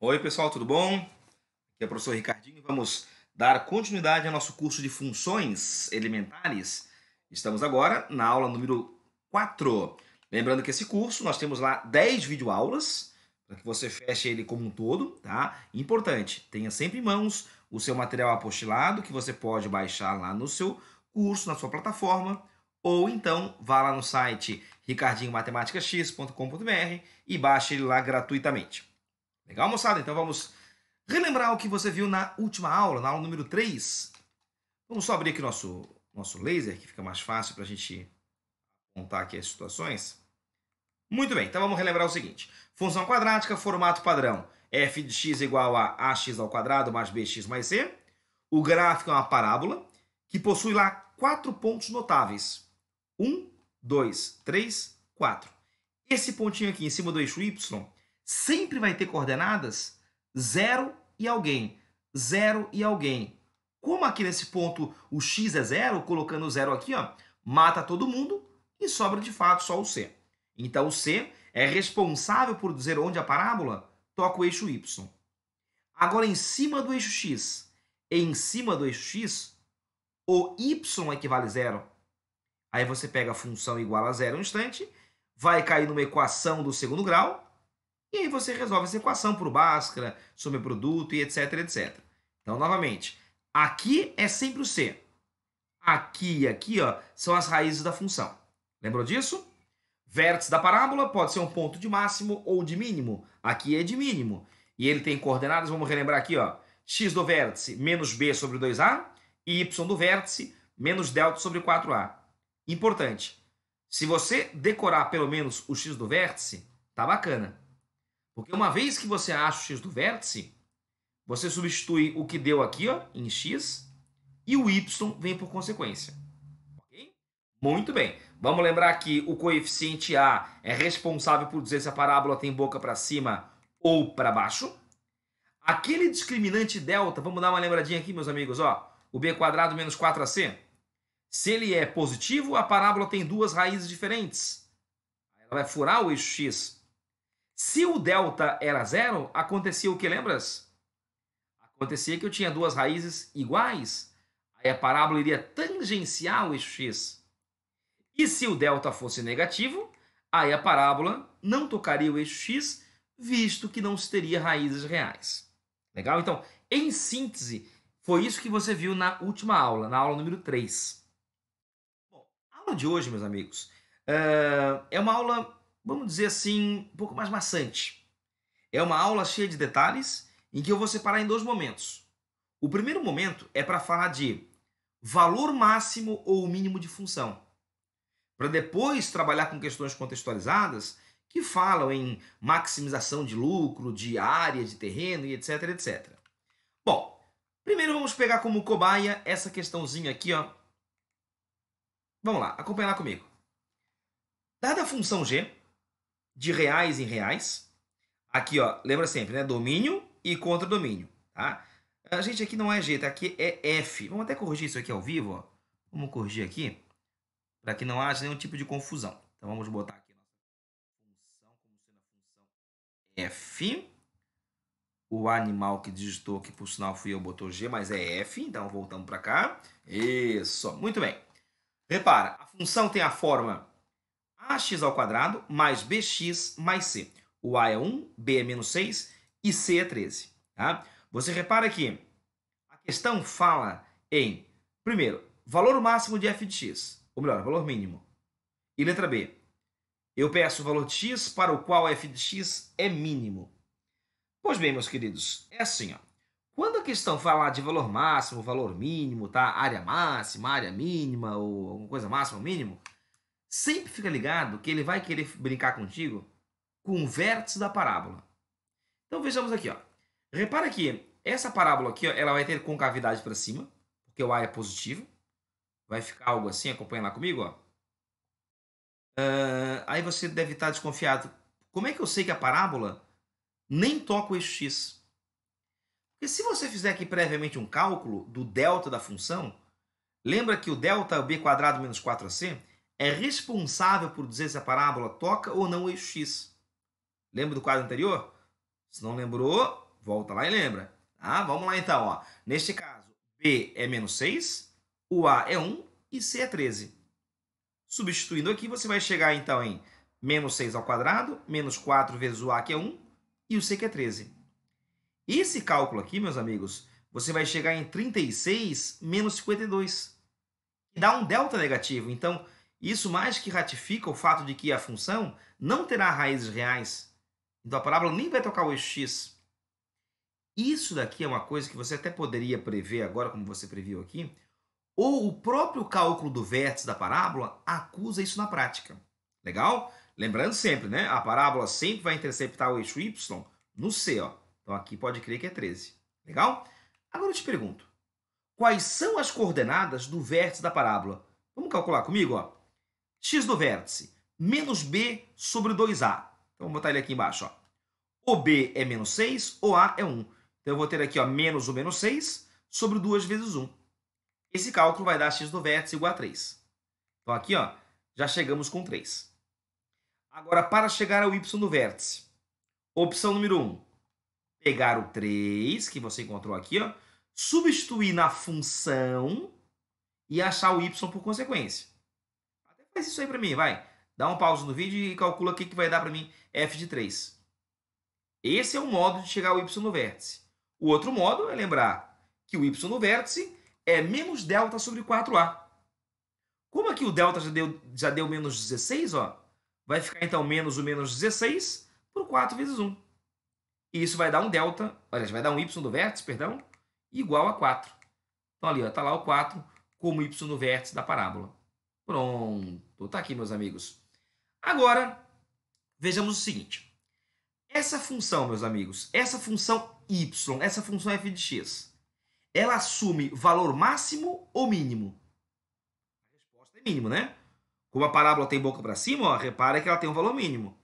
Oi, pessoal, tudo bom? Aqui é o professor Ricardinho. Vamos dar continuidade ao nosso curso de funções elementares. Estamos agora na aula número 4. Lembrando que esse curso nós temos lá 10 videoaulas para que você feche ele como um todo, tá? Importante, tenha sempre em mãos o seu material apostilado que você pode baixar lá no seu curso, na sua plataforma, ou então vá lá no site ricardinhomatematicax.com.br e baixe ele lá gratuitamente. Legal, moçada? Então vamos relembrar o que você viu na última aula, na aula número 3. Vamos só abrir aqui nosso laser, que fica mais fácil para a gente montar aqui as situações. Muito bem, então vamos relembrar o seguinte. Função quadrática, formato padrão. f de x igual a ax ao quadrado mais bx mais c. O gráfico é uma parábola que possui lá 4 pontos notáveis. 1, 2, 3, 4. Esse pontinho aqui em cima do eixo y sempre vai ter coordenadas 0 e alguém. 0 e alguém. Como aqui nesse ponto o x é 0, colocando o 0 aqui, ó, mata todo mundo e sobra de fato só o c. Então o c é responsável por dizer onde a parábola toca o eixo y. Agora, em cima do eixo x e em cima do eixo x, o y equivale a 0. Aí você pega a função igual a 0 um instante, vai cair numa equação do segundo grau, e aí você resolve essa equação por Bhaskara, sobreproduto e etc, etc. Então, novamente, aqui é sempre o c. Aqui e aqui, ó, são as raízes da função. Lembrou disso? Vértice da parábola pode ser um ponto de máximo ou de mínimo. Aqui é de mínimo. E ele tem coordenadas, vamos relembrar aqui, ó. X do vértice menos b sobre 2a e y do vértice menos delta sobre 4a. Importante. Se você decorar pelo menos o x do vértice, tá bacana. Porque uma vez que você acha o x do vértice, você substitui o que deu aqui, ó, em x, e o y vem por consequência. Ok? Muito bem. Vamos lembrar que o coeficiente a é responsável por dizer se a parábola tem boca para cima ou para baixo. Aquele discriminante delta, vamos dar uma lembradinha aqui, meus amigos, ó, o b quadrado menos 4ac. Se ele é positivo, a parábola tem duas raízes diferentes. Ela vai furar o eixo x. Se o delta era 0, acontecia o que, lembras? Acontecia que eu tinha duas raízes iguais. Aí a parábola iria tangenciar o eixo x. E se o delta fosse negativo, aí a parábola não tocaria o eixo x, visto que não se teria raízes reais. Legal? Então, em síntese, foi isso que você viu na última aula, na aula número 3. Bom, a aula de hoje, meus amigos, é uma aula, vamos dizer assim, um pouco mais maçante. É uma aula cheia de detalhes em que eu vou separar em 2 momentos. O primeiro momento é para falar de valor máximo ou mínimo de função, para depois trabalhar com questões contextualizadas que falam em maximização de lucro, de área, de terreno e etc, etc. Bom, primeiro vamos pegar como cobaia essa questãozinha aqui, ó. Vamos lá, acompanha lá comigo. Dada a função g, de reais em reais, aqui, ó, lembra sempre, né? Domínio e contradomínio, tá? A gente aqui não é g, tá? Aqui é f. Vamos até corrigir isso aqui ao vivo, ó. Vamos corrigir aqui, para que não haja nenhum tipo de confusão. Então vamos botar aqui nossa função como sendo a função f. O animal que digitou, que por sinal fui eu, botou g, mas é f. Então voltamos para cá. Isso, muito bem. Repara, a função tem a forma ax ao quadrado mais bx mais c. O a é 1, b é menos 6 e c é 13. Tá? Você repara que a questão fala em, primeiro, valor máximo de f de x, ou melhor, valor mínimo. E letra B, eu peço o valor de x para o qual f de x é mínimo. Pois bem, meus queridos, é assim, ó. Quando a questão fala de valor máximo, valor mínimo, tá? Área máxima, área mínima, ou alguma coisa máxima ou mínimo, sempre fica ligado que ele vai querer brincar contigo com o vértice da parábola. Então vejamos aqui, ó. Repara que essa parábola aqui, ó, ela vai ter concavidade para cima, porque o a é positivo. Vai ficar algo assim, acompanha lá comigo, ó. Aí você deve estar desconfiado. Como é que eu sei que a parábola nem toca o eixo x? Porque se você fizer aqui previamente um cálculo do delta da função, lembra que o delta b quadrado menos 4ac é responsável por dizer se a parábola toca ou não o eixo x. Lembra do quadro anterior? Se não lembrou, Volta lá e lembra. Ah, vamos lá então. Ó. Neste caso, B é menos 6, o A é 1 e C é 13. Substituindo aqui, você vai chegar então em menos 6 ao quadrado, menos 4 vezes o A, que é 1, e o C, que é 13. Esse cálculo aqui, meus amigos, você vai chegar em 36 menos 52, que dá um delta negativo. Então, isso mais que ratifica o fato de que a função não terá raízes reais. Então, a parábola nem vai tocar o eixo x. Isso daqui é uma coisa que você até poderia prever agora, como você previu aqui, ou o próprio cálculo do vértice da parábola acusa isso na prática. Legal? Lembrando sempre, né? A parábola sempre vai interceptar o eixo y no C, ó. Então aqui pode crer que é 13. Legal? Agora eu te pergunto, quais são as coordenadas do vértice da parábola? Vamos calcular comigo, ó. X do vértice, menos b sobre 2a. Então vamos botar ele aqui embaixo, ó. O b é menos 6, o a é 1. Então eu vou ter aqui, ó, menos o menos 6 sobre 2 vezes 1. Esse cálculo vai dar x do vértice igual a 3. Então aqui, ó, já chegamos com 3. Agora, para chegar ao y do vértice, opção número 1, pegar o 3, que você encontrou aqui, ó, substituir na função e achar o y por consequência. Até faz isso aí para mim, vai. Dá um pause no vídeo e calcula o que vai dar para mim f de 3. Esse é o modo de chegar ao y no vértice. O outro modo é lembrar que o y no vértice é menos delta sobre 4a. Como aqui o delta já deu menos 16, ó, vai ficar então menos o menos 16 por 4 vezes 1. E isso vai dar um delta, olha, vai dar um y do vértice, perdão, igual a 4. Então ali, está lá o 4 como y no vértice da parábola. Pronto, está aqui, meus amigos. Agora, vejamos o seguinte. Essa função, meus amigos, essa função y, essa função f de x, ela assume valor máximo ou mínimo? A resposta é mínimo, né? Como a parábola tem boca para cima, ó, repara que ela tem um valor mínimo.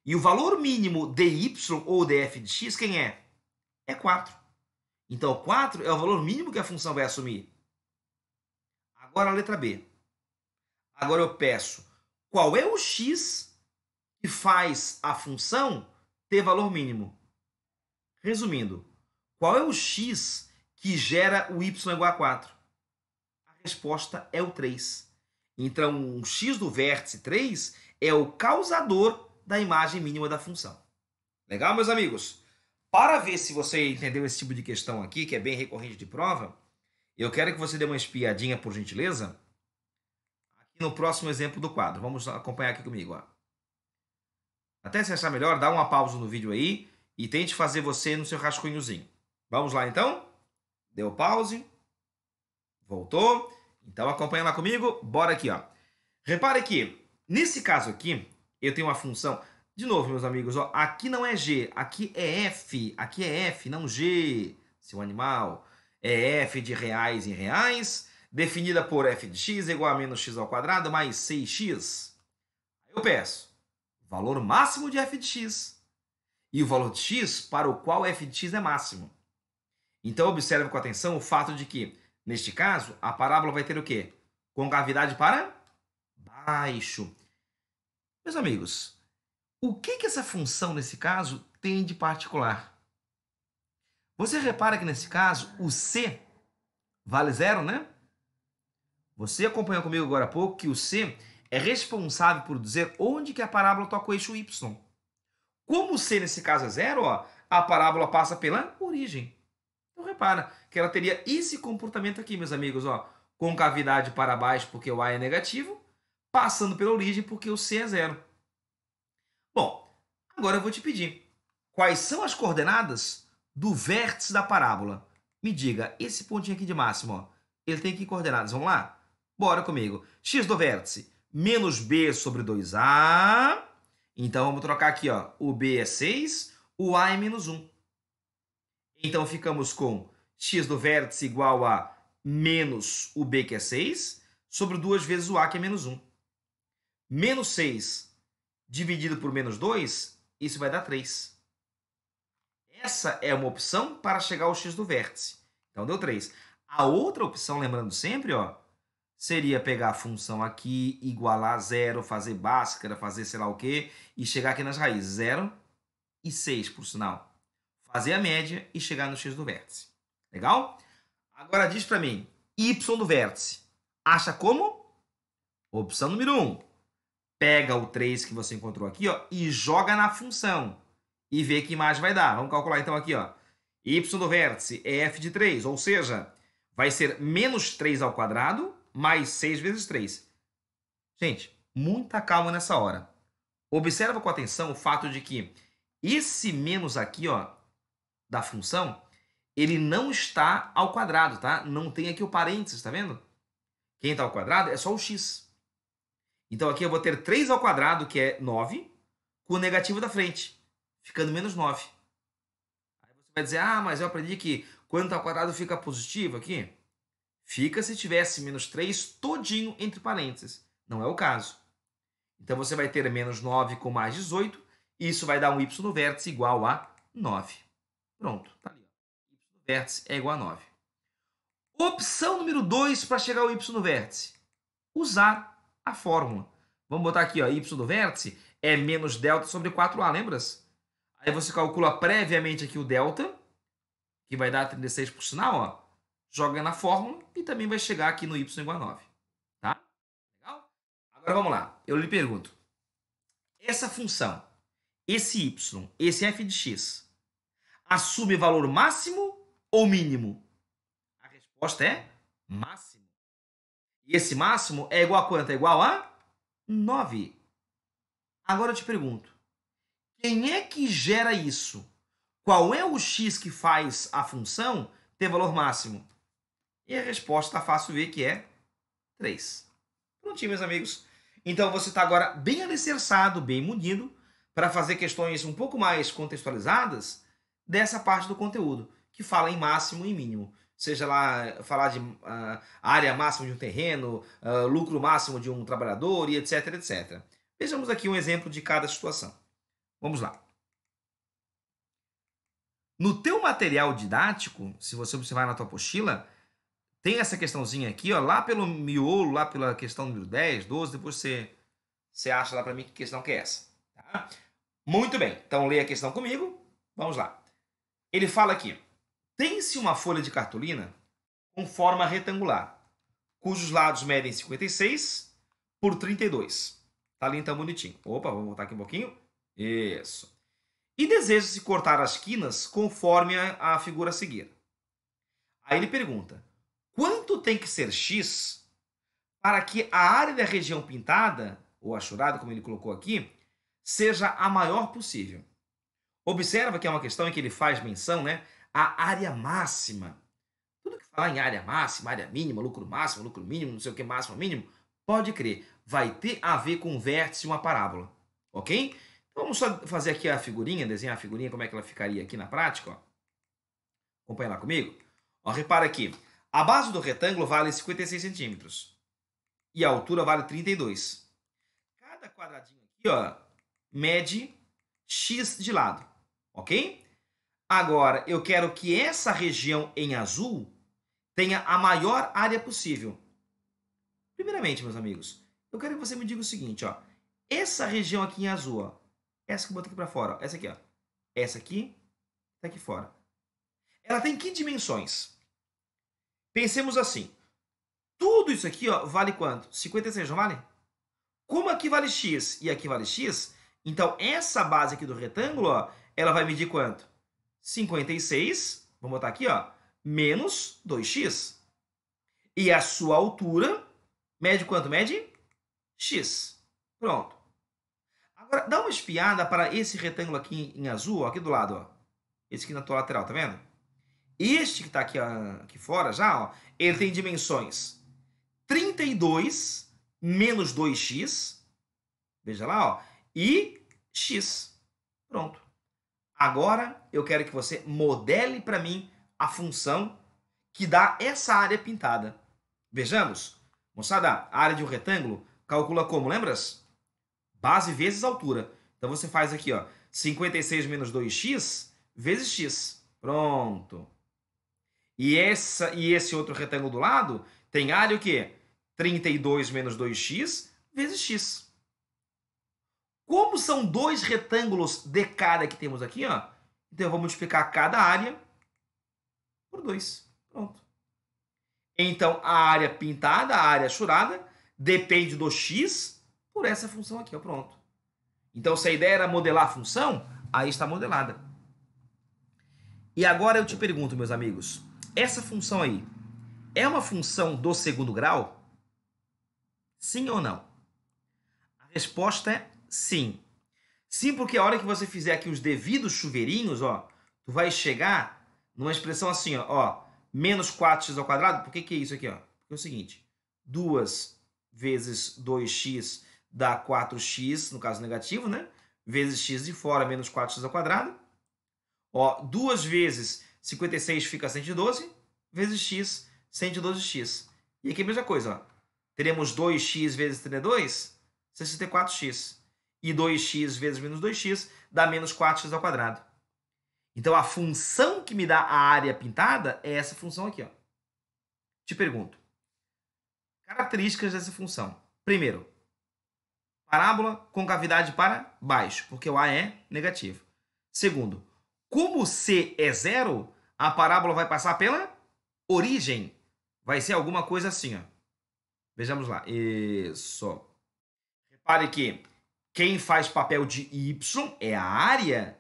E o valor mínimo de y ou de f de x, quem é? É 4. Então, 4 é o valor mínimo que a função vai assumir. Agora a letra B. Agora eu peço, qual é o x que faz a função ter valor mínimo? Resumindo, qual é o x que gera o y igual a 4? A resposta é o 3. Então, o x do vértice 3 é o causador da imagem mínima da função. Legal, meus amigos? Para ver se você entendeu esse tipo de questão aqui, que é bem recorrente de prova, eu quero que você dê uma espiadinha, por gentileza, aqui no próximo exemplo do quadro. Vamos acompanhar aqui comigo, ó. Até se achar melhor, dá uma pausa no vídeo aí e tente fazer você no seu rascunhozinho. Vamos lá, então? Deu pause. Voltou. Então, acompanha lá comigo. Bora aqui, ó. Repare que, nesse caso aqui, eu tenho uma função... De novo, meus amigos, ó, aqui não é G, aqui é F, não G, seu animal. É F de reais em reais, definida por f de x igual a menos x ao quadrado mais 6x. Aí eu peço valor máximo de f de x e o valor de x para o qual f de x é máximo. Então, observe com atenção o fato de que, neste caso, a parábola vai ter o quê? Concavidade para baixo. Meus amigos, o que essa função, nesse caso, tem de particular? Você repara que, nesse caso, o C vale 0, né? Você acompanhou comigo agora há pouco que o C é responsável por dizer onde que a parábola toca o eixo Y. Como o C, nesse caso, é 0, ó, a parábola passa pela origem. Então, repara que ela teria esse comportamento aqui, meus amigos, ó, concavidade para baixo porque o A é negativo, passando pela origem porque o C é 0. Bom, agora eu vou te pedir, quais são as coordenadas do vértice da parábola? Me diga, esse pontinho aqui de máximo, ó, ele tem que coordenadas? Vamos lá? Bora comigo. X do vértice, menos b sobre 2a. Então, vamos trocar aqui, ó, o b é 6, o a é menos 1. Então, ficamos com x do vértice igual a menos o b, que é 6, sobre 2 vezes o a, que é menos 1. Menos 6 dividido por menos 2, isso vai dar 3. Essa é uma opção para chegar ao x do vértice. Então, deu 3. A outra opção, lembrando sempre, ó, seria pegar a função aqui, igualar a 0, fazer Bhaskara, fazer sei lá o quê, e chegar aqui nas raízes. 0 e 6, por sinal. fazer a média e chegar no x do vértice. Legal? Agora diz para mim, y do vértice. Acha como? Opção número 1. Pega o 3 que você encontrou aqui, ó, e joga na função. E vê que imagem vai dar. Vamos calcular então aqui, ó. Y do vértice é f de 3, ou seja, vai ser menos 3 ao quadrado mais 6 vezes 3. Gente, muita calma nessa hora. Observa com atenção o fato de que esse menos aqui, ó, da função, ele não está ao quadrado, tá? Não tem aqui o parênteses, tá vendo? Quem está ao quadrado é só o x. Então aqui eu vou ter 3 ao quadrado, que é 9, com o negativo da frente, ficando menos 9. Aí você vai dizer, ah, mas eu aprendi que quando está ao quadrado fica positivo aqui. Fica se tivesse menos 3 todinho entre parênteses. Não é o caso. Então você vai ter menos 9 com mais 18, e isso vai dar um y no vértice igual a 9. Pronto, tá ali. Y no vértice é igual a 9. Opção número 2 para chegar ao y no vértice. Usar a fórmula. Vamos botar aqui, ó, y do vértice é menos delta sobre 4a, lembras? Aí você calcula previamente aqui o delta, que vai dar 36 por sinal, ó. Joga na fórmula e também vai chegar aqui no y igual a 9. Tá? Legal? Agora vamos lá. Eu lhe pergunto. Essa função, esse y, esse f de x, assume valor máximo ou mínimo? A resposta é máximo. E esse máximo é igual a quanto? É igual a 9. Agora eu te pergunto. Quem é que gera isso? Qual é o x que faz a função ter valor máximo? E a resposta está fácil ver que é 3. Prontinho, meus amigos. Então você está agora bem alicerçado, bem munido, para fazer questões um pouco mais contextualizadas dessa parte do conteúdo, que fala em máximo e mínimo. Seja lá falar de área máxima de um terreno, lucro máximo de um trabalhador e etc, etc. Vejamos aqui um exemplo de cada situação. Vamos lá. No teu material didático, se você observar na tua apostila, tem essa questãozinha aqui, ó, lá pelo miolo, lá pela questão número 10, 12, depois você acha lá para mim que questão que é essa. Tá? Muito bem, então leia a questão comigo. Vamos lá. Ele fala aqui, tem-se uma folha de cartolina com forma retangular, cujos lados medem 56 por 32. Tá ali então bonitinho. Opa, vamos voltar aqui um pouquinho. Isso. E deseja-se cortar as quinas conforme a figura a seguir. Aí ele pergunta, quanto tem que ser x para que a área da região pintada, ou achurada, como ele colocou aqui, seja a maior possível? Observa que é uma questão em que ele faz menção, né, à área máxima. Tudo que falar em área máxima, área mínima, lucro máximo, lucro mínimo, não sei o que, máximo, mínimo, pode crer, vai ter a ver com o vértice de uma parábola, ok? Então vamos só fazer aqui a figurinha, desenhar a figurinha, como é que ela ficaria aqui na prática, ó. Acompanha lá comigo. Ó, repara aqui, a base do retângulo vale 56 centímetros e a altura vale 32. Cada quadradinho aqui, ó, mede x de lado, ok? Agora, eu quero que essa região em azul tenha a maior área possível. Primeiramente, meus amigos, eu quero que você me diga o seguinte, ó. Essa região aqui em azul, ó, essa que eu boto aqui para fora, ó, essa aqui, ó. Essa aqui tá aqui fora. Ela tem que dimensões? Pensemos assim. Tudo isso aqui, ó, vale quanto? 56, não vale? Como aqui vale x e aqui vale x, então essa base aqui do retângulo, ó, ela vai medir quanto? 56, vamos botar aqui, ó, menos 2x. E a sua altura mede quanto? Mede x. Pronto. Agora, dá uma espiada para esse retângulo aqui em azul, ó, aqui do lado, ó. Esse aqui na tua lateral, tá vendo? Este que está aqui, aqui fora já, ó, ele tem dimensões 32 menos 2x, veja lá, ó, e x. Pronto. Agora eu quero que você modele para mim a função que dá essa área pintada. Vejamos. Moçada, a área de um retângulo calcula como, lembras? Base vezes altura. Então você faz aqui, ó, 56 menos 2x vezes x. Pronto. E esse outro retângulo do lado tem área o quê? 32 menos 2x vezes x. Como são dois retângulos de cada que temos aqui, ó, Então, eu vou multiplicar cada área por 2. Pronto. Então, a área pintada, a área churada, depende do x por essa função aqui. Ó, pronto. Então, se a ideia era modelar a função, aí está modelada. E agora eu te pergunto, meus amigos, essa função aí é uma função do segundo grau? Sim ou não? A resposta é sim. Sim, porque a hora que você fizer aqui os devidos chuveirinhos, ó, tu vai chegar numa expressão assim, ó, menos 4x ao quadrado. Por que é isso aqui? Ó? Porque é o seguinte, 2 vezes 2x dá 4x, no caso negativo, né? Vezes x de fora, menos 4x ao quadrado. Ó, 2 vezes 56 fica 112, vezes x, 112x. E aqui a mesma coisa, ó. Teremos 2x vezes 32, 64x. E 2x vezes menos 2x dá menos 4x ao quadrado. Então, a função que me dá a área pintada é essa função aqui. Ó. Te pergunto. Características dessa função. Primeiro, parábola com cavidade para baixo, porque o A é negativo. Segundo, como C é zero, a parábola vai passar pela origem. Vai ser alguma coisa assim. Ó. Vejamos lá. Isso. Repare que quem faz papel de Y é a área.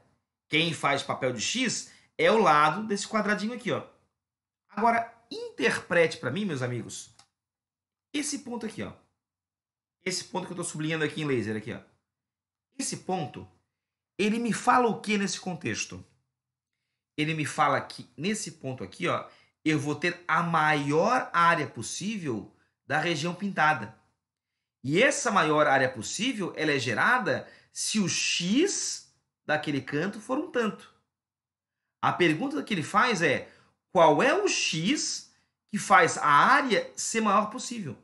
Quem faz papel de X é o lado desse quadradinho aqui. Ó. Agora, interprete para mim, meus amigos, esse ponto aqui. Ó. Esse ponto que eu estou sublinhando aqui em laser. Aqui, ó. Esse ponto, ele me fala o que nesse contexto? Ele me fala que nesse ponto aqui, ó, eu vou ter a maior área possível da região pintada. E essa maior área possível, ela é gerada se o x daquele canto for um tanto. A pergunta que ele faz é, qual é o x que faz a área ser maior possível?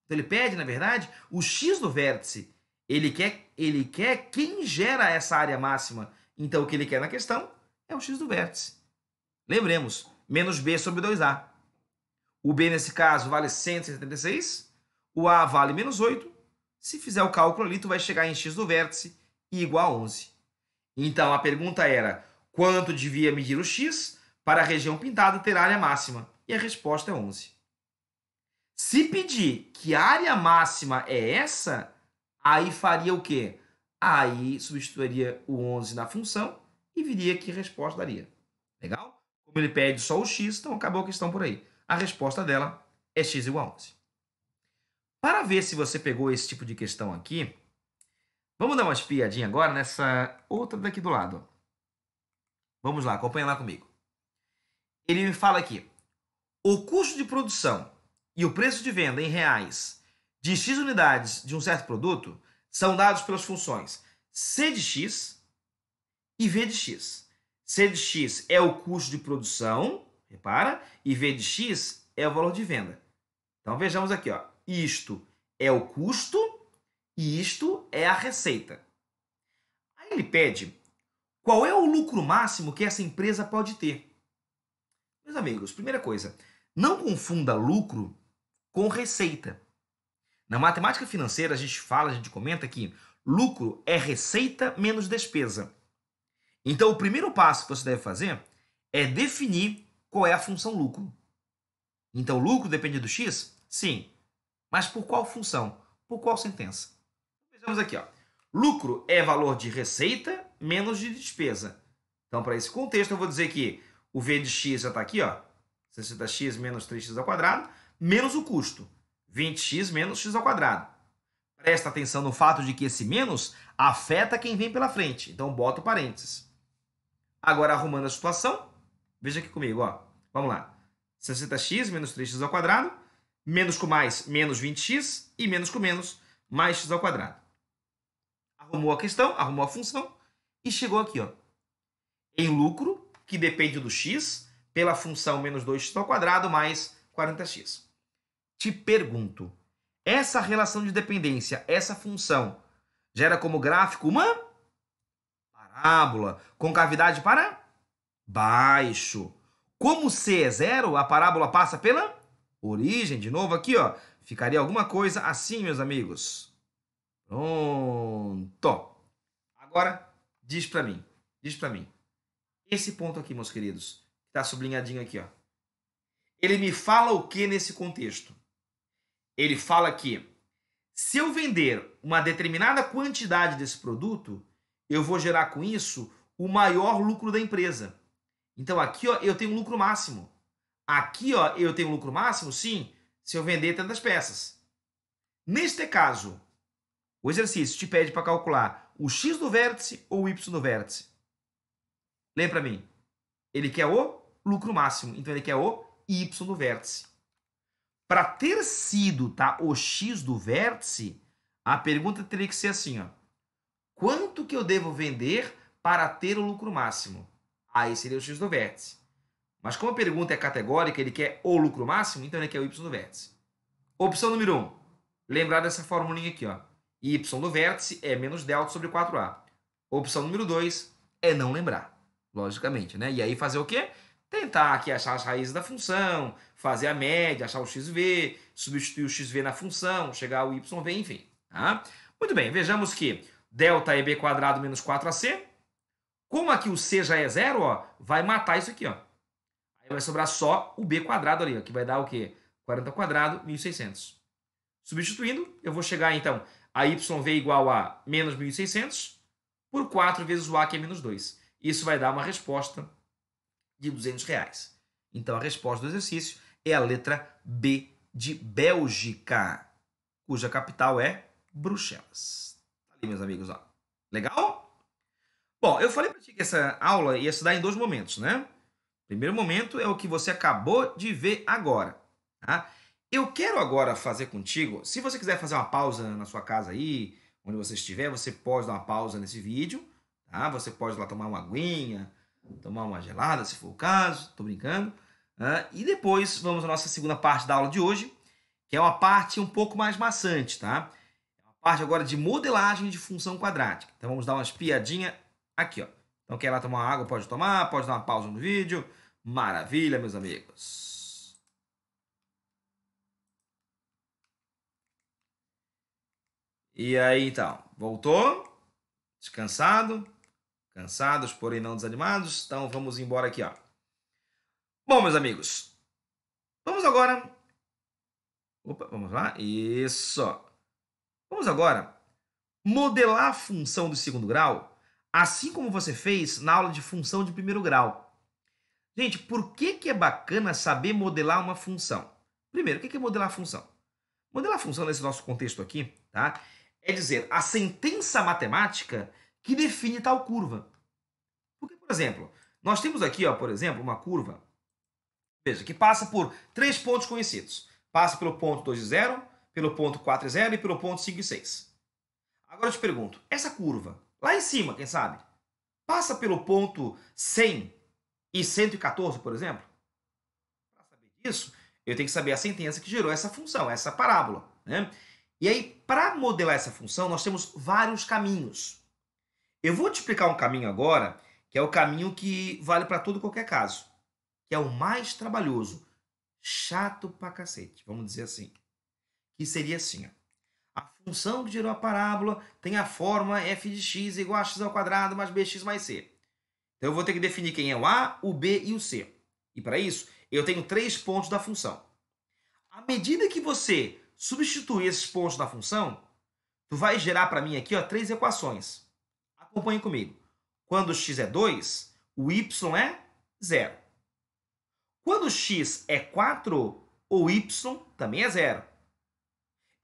Então ele pede, na verdade, o x do vértice. Ele quer quem gera essa área máxima. Então o que ele quer na questão é o x do vértice. Lembremos, menos b sobre 2a. O b, nesse caso, vale 176. O A vale menos 8. Se fizer o cálculo ali, tu vai chegar em x do vértice igual a 11. Então, a pergunta era, quanto devia medir o x para a região pintada ter área máxima? E a resposta é 11. Se pedir que a área máxima é essa, aí faria o quê? Aí substituiria o 11 na função e viria que resposta daria. Legal? Como ele pede só o x, então acabou a questão por aí. A resposta dela é x igual a 11. Para ver se você pegou esse tipo de questão aqui, vamos dar uma espiadinha agora nessa outra daqui do lado. Vamos lá, acompanha lá comigo. Ele me fala aqui, o custo de produção e o preço de venda em reais de X unidades de um certo produto são dados pelas funções C de X e V de X. C de X é o custo de produção, repara, e V de X é o valor de venda. Então vejamos aqui, ó. Isto é o custo e isto é a receita. Aí ele pede qual é o lucro máximo que essa empresa pode ter. Meus amigos, primeira coisa, não confunda lucro com receita. Na matemática financeira a gente comenta que lucro é receita menos despesa. Então o primeiro passo que você deve fazer é definir qual é a função lucro. Então lucro depende do x? Sim. Mas por qual função? Por qual sentença? Vejamos aqui, ó. Lucro é valor de receita menos de despesa. Então, para esse contexto, eu vou dizer que o V de x já está aqui, ó. 60x menos 3x ao quadrado, menos o custo. 20x menos x ao quadrado. Presta atenção no fato de que esse menos afeta quem vem pela frente. Então, bota o parênteses. Agora, arrumando a situação, veja aqui comigo, ó. Vamos lá. 60x menos 3x ao quadrado, menos com mais, menos 20x, e menos com menos, mais x ao quadrado. Arrumou a questão, arrumou a função, e chegou aqui, ó. Em lucro, que depende do x, pela função menos 2x ao quadrado mais 40x. Te pergunto, essa relação de dependência, essa função, gera como gráfico uma parábola com cavidade para baixo. Como C é zero, a parábola passa pela origem. De novo aqui, ó, ficaria alguma coisa assim, meus amigos. Pronto. Agora, diz para mim. Esse ponto aqui, meus queridos, está sublinhadinho aqui, ó. Ele me fala o que nesse contexto? Ele fala que se eu vender uma determinada quantidade desse produto, eu vou gerar com isso o maior lucro da empresa. Então aqui, ó, eu tenho um lucro máximo. Aqui, ó, eu tenho um lucro máximo, sim, se eu vender tantas peças. Neste caso, o exercício te pede para calcular o x do vértice ou o y do vértice. Lembra para mim? Ele quer o lucro máximo, então ele quer o y do vértice. Para ter sido, tá, o x do vértice, a pergunta teria que ser assim, ó. Quanto que eu devo vender para ter o lucro máximo? Aí seria o x do vértice. Mas como a pergunta é categórica, ele quer o lucro máximo, então ele quer o y do vértice. Opção número 1. Lembrar dessa formulinha aqui, ó. Y do vértice é menos delta sobre 4a. Opção número 2 é não lembrar, logicamente, né? E aí fazer o quê? Tentar aqui achar as raízes da função, fazer a média, achar o xv, substituir o xv na função, chegar ao yv, enfim. Tá? Muito bem, vejamos que delta é b quadrado menos 4ac. Como aqui o c já é zero, ó, vai matar isso aqui, ó. Aí vai sobrar só o b quadrado ali, ó, que vai dar o quê? 40 ao quadrado, 1.600. Substituindo, eu vou chegar, então, a yv igual a menos 1.600 por 4 vezes o a, que é menos 2. Isso vai dar uma resposta de R$200. Então, a resposta do exercício é a letra B de Bélgica, cuja capital é Bruxelas. Tá ali, meus amigos, ó. Legal? Bom, eu falei para ti que essa aula ia se dar em 2 momentos, né? O primeiro momento é o que você acabou de ver agora, tá? Eu quero agora fazer contigo, se você quiser fazer uma pausa na sua casa aí, onde você estiver, você pode dar uma pausa nesse vídeo, tá? Você pode ir lá tomar uma aguinha, tomar uma gelada, se for o caso, tô brincando. E depois vamos à nossa segunda parte da aula de hoje, que é uma parte um pouco mais maçante, tá? É uma parte agora de modelagem de função quadrática. Então vamos dar uma espiadinha aqui, ó. Então quer ir lá tomar uma água, pode tomar, pode dar uma pausa no vídeo. Maravilha, meus amigos. E aí, então, voltou? Descansado? Cansados, porém não desanimados? Então vamos embora aqui, ó. Bom, meus amigos, vamos agora... Opa, vamos lá? Isso. Vamos agora modelar a função do segundo grau, assim como você fez na aula de função de primeiro grau. Gente, por que é bacana saber modelar uma função? Primeiro, o que é modelar a função? Modelar a função nesse nosso contexto aqui, tá? É dizer a sentença matemática que define tal curva. Porque, por exemplo, nós temos aqui, ó, por exemplo, uma curva, veja, que passa por 3 pontos conhecidos. Passa pelo ponto 2 e 0, pelo ponto 4 e 0 e pelo ponto 5 e 6. Agora eu te pergunto, essa curva, lá em cima, quem sabe, passa pelo ponto 100 e 114, por exemplo? Para saber disso, eu tenho que saber a sentença que gerou essa função, essa parábola, né? E aí, para modelar essa função, nós temos vários caminhos. Eu vou te explicar um caminho agora, que é o caminho que vale para todo e qualquer caso, que é o mais trabalhoso, chato pra cacete, vamos dizer assim. Que seria assim, ó. A função que gerou a parábola tem a fórmula f de x igual a x ao quadrado mais bx mais c. Então eu vou ter que definir quem é o a, o b e o c. E para isso, eu tenho 3 pontos da função. À medida que você substituir esses pontos da função, tu vai gerar para mim aqui, ó, 3 equações. Acompanhe comigo. Quando x é 2, o y é 0. Quando x é 4, o y também é 0.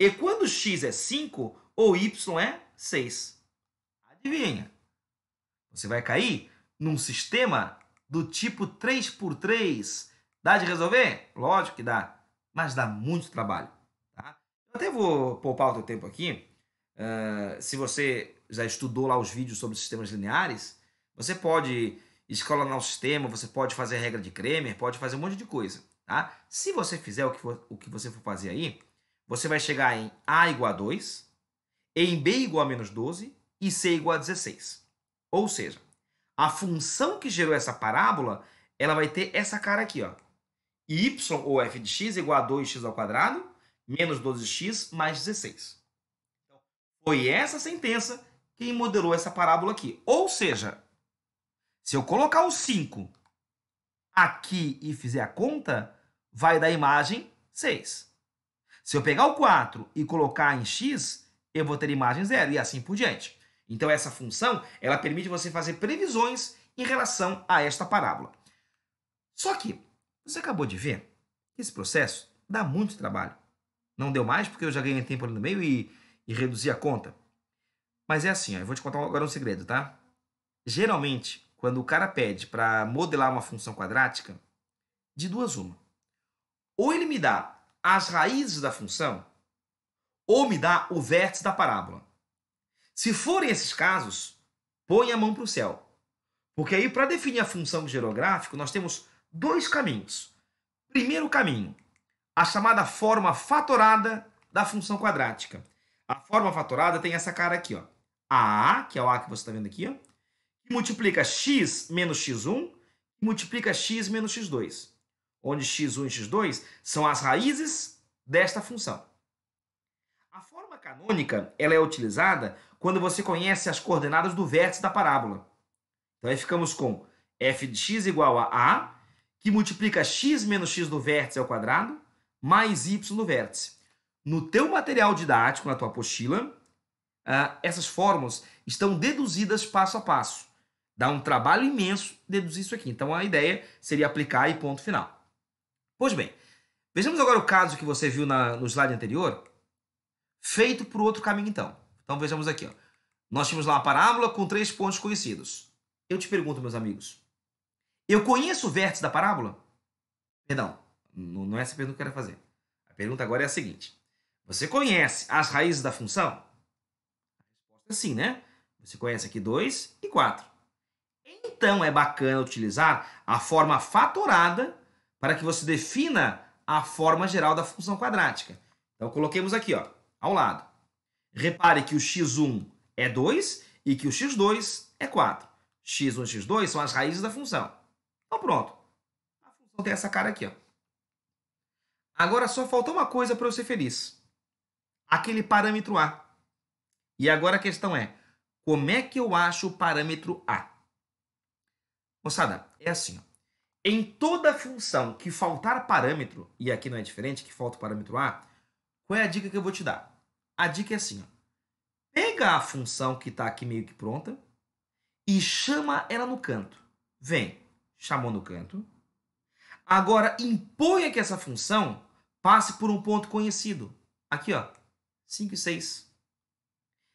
E quando x é 5, o y é 6. Adivinha? Você vai cair num sistema do tipo 3x3. Dá de resolver? Lógico que dá, mas dá muito trabalho. Tá? Eu até vou poupar o teu tempo aqui. Se você já estudou lá os vídeos sobre sistemas lineares, você pode escalonar o sistema, você pode fazer a regra de Cramer, pode fazer um monte de coisa. Tá? Se você fizer o que você for fazer aí, você vai chegar em a igual a 2, em b igual a menos 12 e c igual a 16. Ou seja, a função que gerou essa parábola, ela vai ter essa cara aqui, ó. Y ou f de x igual a 2x ao quadrado menos 12x mais 16. Então, foi essa sentença quem modelou essa parábola aqui. Ou seja, Se eu colocar o 5 aqui e fizer a conta, vai dar a imagem 6. Se eu pegar o 4 e colocar em x, eu vou ter a imagem 0 e assim por diante. Então, essa função ela permite você fazer previsões em relação a esta parábola. Só que você acabou de ver que esse processo dá muito trabalho. Não deu mais porque eu já ganhei tempo ali no meio e reduzi a conta. Mas é assim, ó, eu vou te contar agora um segredo, tá? Geralmente, quando o cara pede para modelar uma função quadrática, de duas uma. Ou ele me dá as raízes da função, ou me dá o vértice da parábola. Se forem esses casos, põe a mão para o céu. Porque aí, para definir a função que gerou o gráfico, nós temos dois caminhos. Primeiro caminho, a chamada forma fatorada da função quadrática. A forma fatorada tem essa cara aqui, ó. A, que é o A que você está vendo aqui, ó, que multiplica x menos x1 e multiplica x menos x2. Onde x1 e x2 são as raízes desta função. A forma canônica ela é utilizada quando você conhece as coordenadas do vértice da parábola. Então aí ficamos com f de x igual a, que multiplica x menos x do vértice ao quadrado, mais y no vértice. No teu material didático, na tua apostila, essas fórmulas estão deduzidas passo a passo. Dá um trabalho imenso deduzir isso aqui. Então a ideia seria aplicar e ponto final. Pois bem, vejamos agora o caso que você viu no slide anterior, feito por outro caminho então. Então vejamos aqui, ó. Nós tínhamos lá uma parábola com 3 pontos conhecidos. Eu te pergunto, meus amigos, eu conheço o vértice da parábola? Perdão, não é essa a pergunta que eu quero fazer. A pergunta agora é a seguinte. Você conhece as raízes da função? A resposta é sim, né? Você conhece aqui 2 e 4. Então é bacana utilizar a forma fatorada para que você defina a forma geral da função quadrática. Então coloquemos aqui, ó, ao lado. Repare que o x1 é 2 e que o x2 é 4. x1 e x2 são as raízes da função. Então pronto. A função tem essa cara aqui, ó. Agora só faltou uma coisa para eu ser feliz. Aquele parâmetro A. E agora a questão é, como é que eu acho o parâmetro A? Moçada, é assim, ó. Em toda função que faltar parâmetro, e aqui não é diferente, que falta o parâmetro A, qual é a dica que eu vou te dar? A dica é assim, ó. Pega a função que está aqui meio que pronta e chama ela no canto. Vem, chamou no canto. Agora, imponha que essa função passe por um ponto conhecido. Aqui, ó, 5 e 6.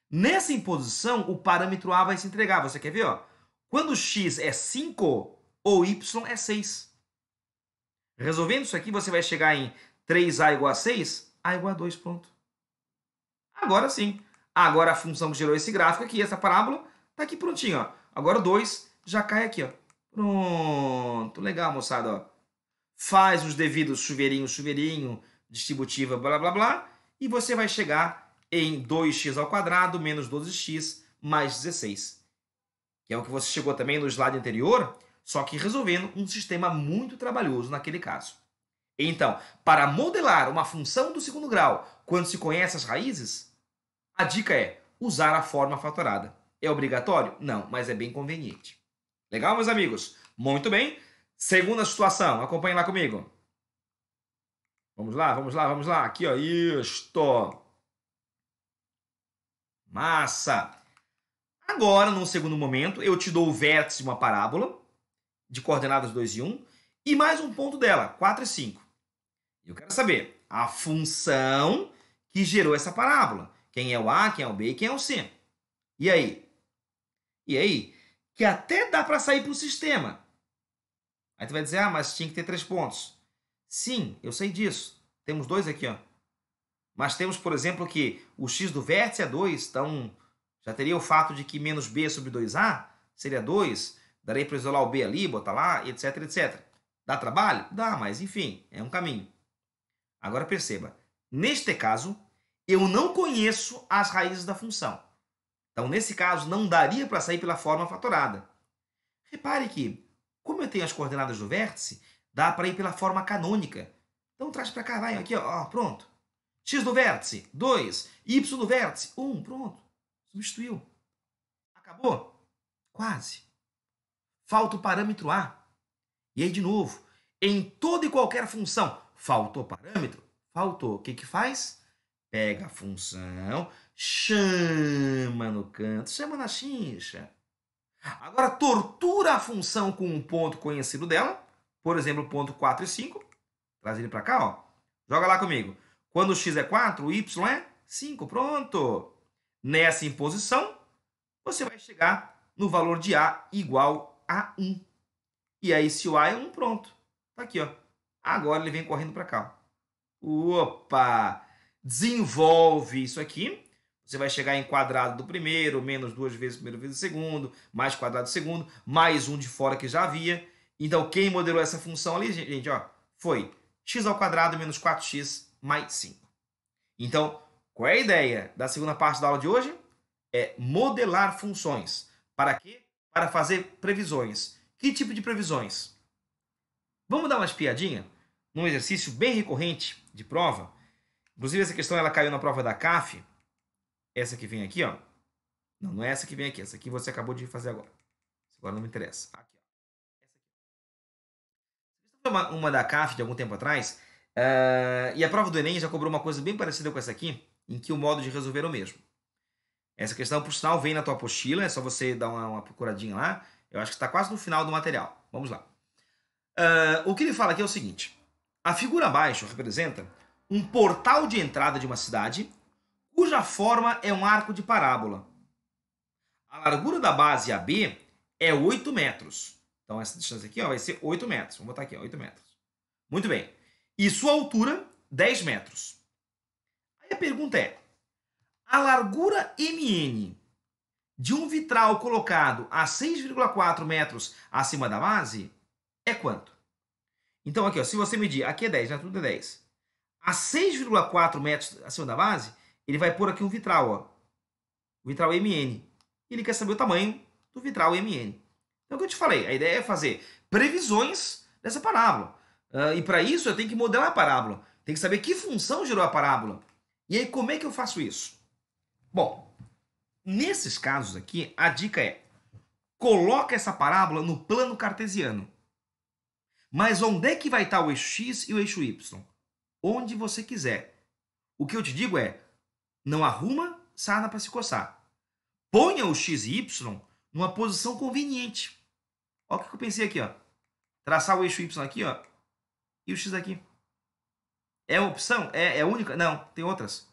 Nessa imposição, o parâmetro A vai se entregar. Você quer ver? Ó? Quando x é 5, ou y é 6. Resolvendo isso aqui, você vai chegar em 3a igual a 6, a igual a 2, pronto. Agora sim. Agora a função que gerou esse gráfico aqui, essa parábola, está aqui prontinho. Ó. Agora o 2 já cai aqui. Ó. Pronto. Legal, moçada. Ó. Faz os devidos chuveirinho, distributiva, blá, blá, blá, e você vai chegar em 2x ao quadrado menos 12x mais 16. Que é o que você chegou também no slide anterior, só que resolvendo um sistema muito trabalhoso naquele caso. Então, para modelar uma função do segundo grau, quando se conhece as raízes, a dica é usar a forma fatorada. É obrigatório? Não, mas é bem conveniente. Legal, meus amigos? Muito bem. Segunda situação, acompanhem lá comigo. Vamos lá, vamos lá, vamos lá. Aqui, ó, isto. Massa. Agora, num segundo momento, eu te dou o vértice de uma parábola de coordenadas 2 e 1 e mais um ponto dela, 4 e 5. Eu quero saber a função que gerou essa parábola. Quem é o A, quem é o B e quem é o C. E aí? E aí? Que até dá para sair para o sistema. Aí tu vai dizer, mas tinha que ter 3 pontos. Sim, eu sei disso. Temos 2 aqui, ó. Mas temos, por exemplo, que o x do vértice é 2, então já teria o fato de que menos b sobre 2a seria 2, daria para isolar o b ali, botar lá, etc, etc. Dá trabalho? Dá, mas enfim, é um caminho. Agora perceba, neste caso, eu não conheço as raízes da função. Então, nesse caso, não daria para sair pela forma fatorada. Repare que, como eu tenho as coordenadas do vértice, dá para ir pela forma canônica. Então, traz para cá, vai, aqui, ó, pronto. X do vértice, 2. Y do vértice, 1, pronto. Substituiu. Acabou? Quase. falta o parâmetro A. E aí, de novo, em toda e qualquer função, faltou parâmetro? Faltou. O que que faz? Pega a função, chama no canto, chama na chincha. Agora, tortura a função com um ponto conhecido dela, por exemplo, ponto 4 e 5. Traz ele para cá, ó. Joga lá comigo. Quando o x é 4, o y é 5. Pronto. Nessa imposição, você vai chegar no valor de A igual a 1. E aí, se o A é 1, pronto. Tá aqui, ó. Agora ele vem correndo para cá. Opa! Desenvolve isso aqui. Você vai chegar em quadrado do primeiro, menos 2 vezes o primeiro vezes o segundo, mais quadrado do segundo, mais um de fora que já havia. Então, quem modelou essa função ali, gente, ó, foi x ao quadrado menos 4x mais 5. Então, qual é a ideia da segunda parte da aula de hoje? É modelar funções. Para quê? Para fazer previsões. Que tipo de previsões? Vamos dar uma espiadinha num exercício bem recorrente de prova. Inclusive, essa questão ela caiu na prova da CAF. Essa que vem aqui, ó. Não, não é essa que vem aqui. Essa aqui você acabou de fazer agora. Agora não me interessa. Aqui, ó. Essa aqui. Uma da CAF de algum tempo atrás. E a prova do Enem já cobrou uma coisa bem parecida com essa aqui, em que o modo de resolver é o mesmo. Essa questão, por sinal, vem na tua apostila. É só você dar uma procuradinha lá. Eu acho que está quase no final do material. Vamos lá. O que ele fala aqui é o seguinte. A figura abaixo representa um portal de entrada de uma cidade cuja forma é um arco de parábola. A largura da base AB é 8 metros. Então, essa distância aqui, ó, vai ser 8 metros. Vamos botar aqui, ó, 8 metros. Muito bem. E sua altura, 10 metros. Aí a pergunta é, a largura MN de um vitral colocado a 6,4 metros acima da base é quanto? Então, aqui, ó, se você medir, aqui é 10, né? Tudo é 10. A 6,4 metros acima da base, ele vai pôr aqui um vitral, ó. O vitral MN. Ele quer saber o tamanho do vitral MN. Então, o que eu te falei, a ideia é fazer previsões dessa parábola. E para isso, eu tenho que modelar a parábola. Tem que saber que função gerou a parábola. E aí, como é que eu faço isso? Bom, nesses casos aqui, a dica é, coloca essa parábola no plano cartesiano. Mas onde é que vai estar o eixo x e o eixo y? Onde você quiser. O que eu te digo é, não arruma sarna para se coçar. Ponha o x e y numa posição conveniente. Olha o que eu pensei aqui, ó. Traçar o eixo y aqui, ó, e o x aqui. É uma opção? É única? Não, tem outras.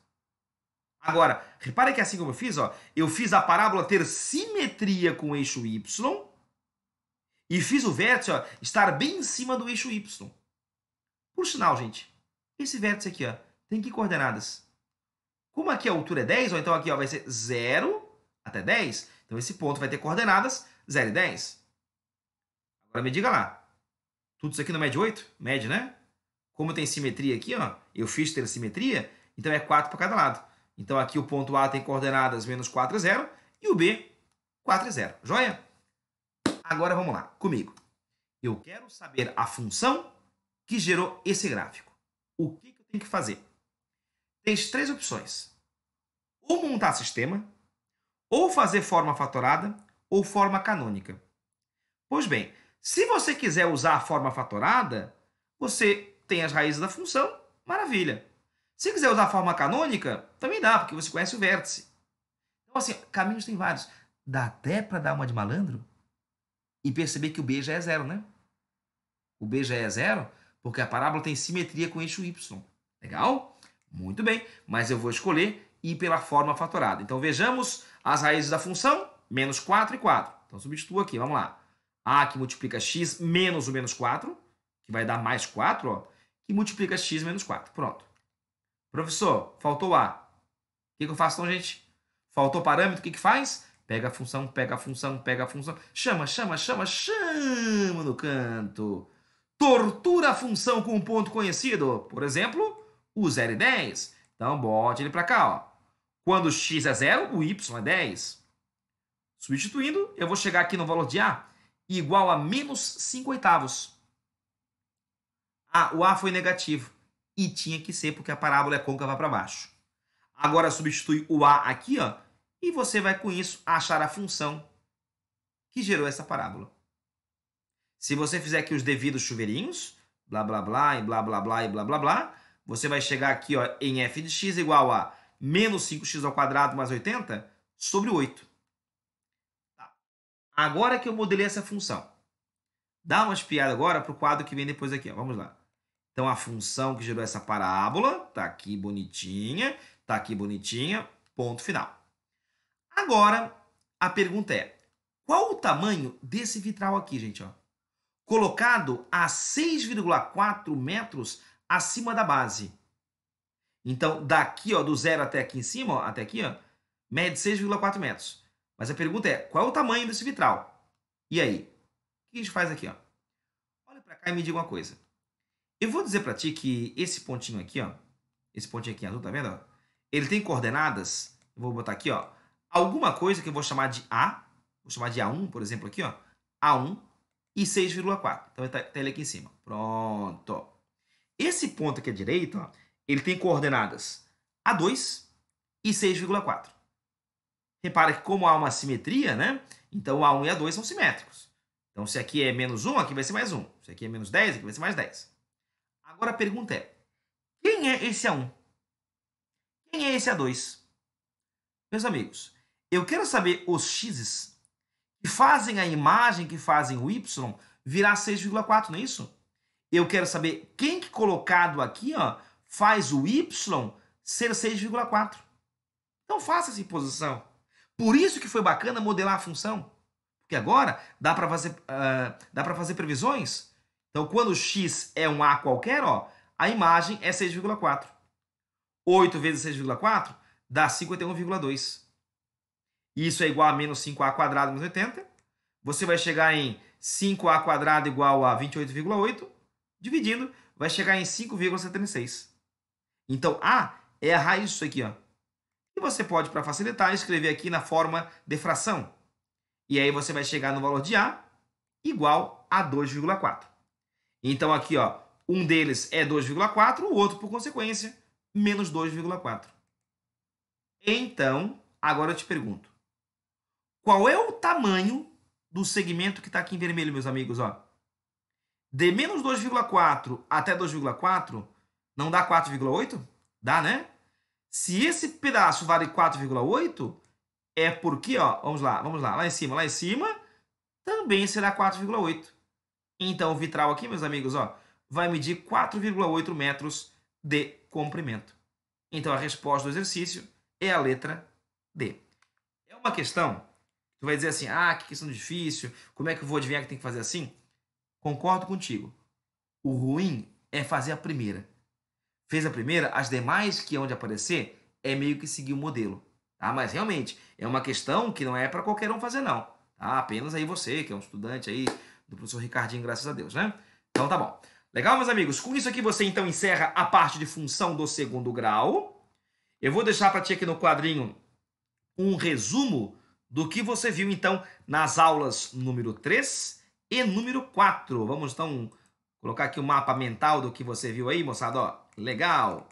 Agora, repare que assim como eu fiz, ó, eu fiz a parábola ter simetria com o eixo y e fiz o vértice, ó, estar bem em cima do eixo y. Por sinal, gente, esse vértice aqui, ó, tem que coordenadas? Como aqui a altura é 10, ó, então aqui ó, vai ser 0 até 10. Então esse ponto vai ter coordenadas 0 e 10. Agora me diga lá. Tudo isso aqui não mede 8? Mede, né? Como tem simetria aqui, ó, eu fiz ter simetria, então é 4 para cada lado. Então aqui o ponto A tem coordenadas menos 4 e 0 e o B 4 e 0. Joia? Agora vamos lá, comigo. Eu quero saber a função que gerou esse gráfico. O que eu tenho que fazer? Tem 3 opções. Ou montar sistema, ou fazer forma fatorada, ou forma canônica. Pois bem, se você quiser usar a forma fatorada, você tem as raízes da função, maravilha. Se quiser usar a forma canônica, também dá, porque você conhece o vértice. Então, assim, caminhos tem vários. Dá até para dar uma de malandro e perceber que o B já é 0, né? O B já é 0 porque a parábola tem simetria com o eixo Y. Legal? Muito bem, mas eu vou escolher ir pela forma fatorada. Então, vejamos as raízes da função, menos 4 e 4. Então, substituo aqui, vamos lá. A que multiplica x menos o menos 4, que vai dar mais 4, ó, que multiplica x menos 4. Pronto. Professor, faltou A. O que eu faço então, gente? Faltou parâmetro, o que faz? Pega a função, pega a função, pega a função. Chama no canto. Tortura a função com um ponto conhecido. Por exemplo, o 0 e 10. Então, bote ele para cá, ó. Quando x é 0, o y é 10. Substituindo, eu vou chegar aqui no valor de A igual a menos 5 oitavos. O A foi negativo. E tinha que ser porque a parábola é côncava para baixo. Agora substitui o A aqui, ó, e você vai com isso achar a função que gerou essa parábola. Se você fizer aqui os devidos chuveirinhos, blá, blá, blá, e blá, blá, blá, e blá, blá, blá, você vai chegar aqui ó, em f de x igual a menos 5x ao quadrado mais 80 sobre 8. Tá. Agora que eu modelei essa função, dá uma espiada agora para o quadro que vem depois aqui. Ó. Vamos lá. Então, a função que gerou essa parábola está aqui bonitinha, ponto final. Agora, a pergunta é, qual o tamanho desse vitral aqui, gente? Ó? Colocado a 6,4 metros acima da base. Então, daqui, ó, do zero até aqui em cima, ó, até aqui, ó, mede 6,4 metros. Mas a pergunta é, qual é o tamanho desse vitral? E aí? O que a gente faz aqui? Ó? Olha para cá e me diga uma coisa. Eu vou dizer para ti que esse pontinho aqui, ó, esse pontinho aqui em azul, tá vendo? Ó? Ele tem coordenadas, eu vou botar aqui, ó, alguma coisa que eu vou chamar de A, vou chamar de A1, por exemplo, aqui, ó, A1 e 6,4. Então, tá ele aqui em cima. Pronto. Esse ponto aqui à direita, ó, ele tem coordenadas A2 e 6,4. Repara que como há uma simetria, né? Então, A1 e A2 são simétricos. Então, se aqui é menos 1, aqui vai ser mais 1. Se aqui é menos 10, aqui vai ser mais 10. Agora a pergunta é, quem é esse A1? Quem é esse A2? Meus amigos, eu quero saber os x's que fazem a imagem, que fazem o y, virar 6,4, não é isso? Eu quero saber quem que colocado aqui ó, faz o y ser 6,4. Então faça essa imposição. Por isso que foi bacana modelar a função. Porque agora dá para fazer previsões. Então, quando x é um a qualquer, ó, a imagem é 6,4. 8 vezes 6,4 dá 51,2. Isso é igual a menos 5a quadrado menos 80. Você vai chegar em 5a quadrado igual a 28,8. Dividindo, vai chegar em 5,76. Então, a é a raiz disso aqui. Ó. E você pode, para facilitar, escrever aqui na forma de fração. E aí você vai chegar no valor de a igual a 2,4. Então, aqui, ó, um deles é 2,4, o outro, por consequência, menos 2,4. Então, agora eu te pergunto, qual é o tamanho do segmento que está aqui em vermelho, meus amigos? Ó? De menos 2,4 até 2,4, não dá 4,8? Dá, né? Se esse pedaço vale 4,8, é porque, ó, vamos lá, lá em cima, também será 4,8. Então, o vitral aqui, meus amigos, ó, vai medir 4,8 metros de comprimento. Então, a resposta do exercício é a letra D. É uma questão, tu vai dizer assim, que questão difícil, como é que eu vou adivinhar que tem que fazer assim? Concordo contigo. O ruim é fazer a primeira. Fez a primeira, as demais que hão de aparecer é meio que seguir o modelo. Tá? Mas, realmente, é uma questão que não é para qualquer um fazer, não. Tá? Apenas aí você, que é um estudante aí, do professor Ricardinho, graças a Deus, né? Então tá bom. Legal, meus amigos? Com isso aqui você então encerra a parte de função do segundo grau. Eu vou deixar para ti aqui no quadrinho um resumo do que você viu então nas aulas número 3 e número 4. Vamos então colocar aqui o mapa mental do que você viu aí, moçada. Ó, legal.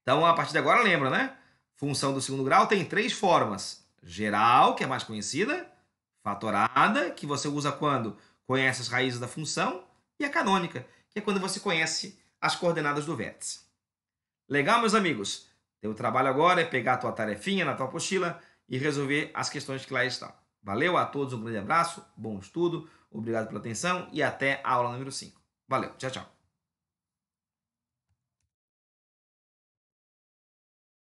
Então, a partir de agora, lembra, né? Função do segundo grau tem 3 formas. Geral, que é mais conhecida. Fatorada, que você usa quando conhece as raízes da função, e a canônica, que é quando você conhece as coordenadas do vértice. Legal, meus amigos? Teu trabalho agora é pegar a tua tarefinha na tua apostila e resolver as questões que lá estão. Valeu a todos, um grande abraço, bom estudo, obrigado pela atenção e até a aula número 5. Valeu, tchau, tchau.